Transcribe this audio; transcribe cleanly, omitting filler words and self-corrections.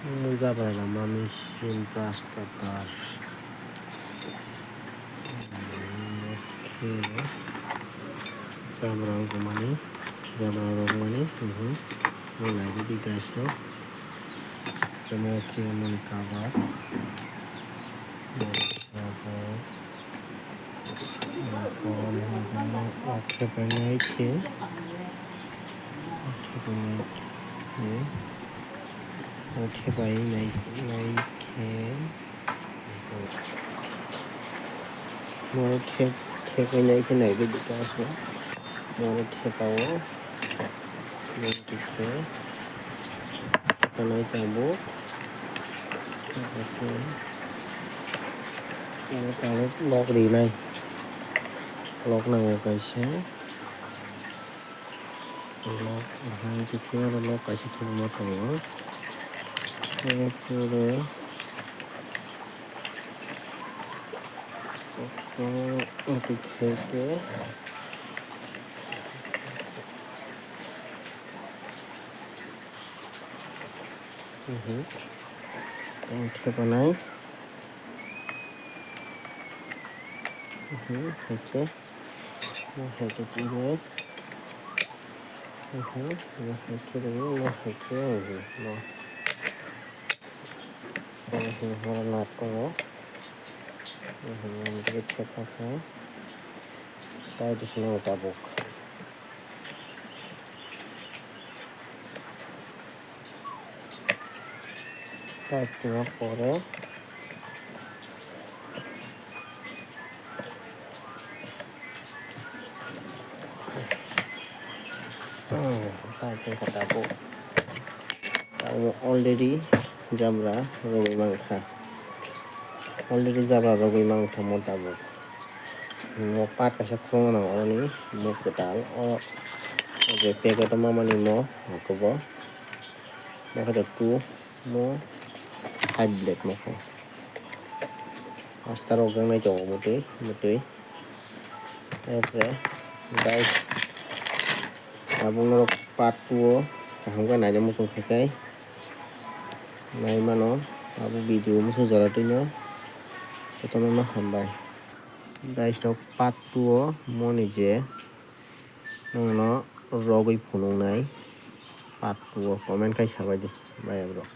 Zabrala mami sim praskatas. Okay. Zabrala gumani. Zabrala gumani. Mulai di guys lo. Kamu okay mani kabar. Okay penai ke. Okay penai ke. Okay bai nai ke. Mau ke penai ke nai di guys lo. Mau ke tahu. Mau ke. Penai tahu. Tahu log di nai. Log nang kaisa. Log hai itu ada log kaisa tu mau tahu. Pure. Untuk ke. Okay penai. Okay. Mau ke ini. Mau ke ini. Mau ke ini. Mau nak ko. Kita cek apa. Tahu di sini ada buk. Tahu cuma pore. Tahu kata buk. Tahu already jamra rogi mangkha. Already jamra rogi mangkha mau tahu. Mau pat kasih kurang nang oni. Mau ketal. Oke pega to mama ni mo. Aku bo. Mau kata tu. Mau hybrid mo ko. Asta rogang na jo muti. Guys. Abang naro part 2 kaham ka naja musung khekai. Nai mano abu video musung jaratino. Ito na hambai. Guys to part 2 mo nije. Nang no rogoi phunung nai. Part 2 comment kai sabai di. Bye bro.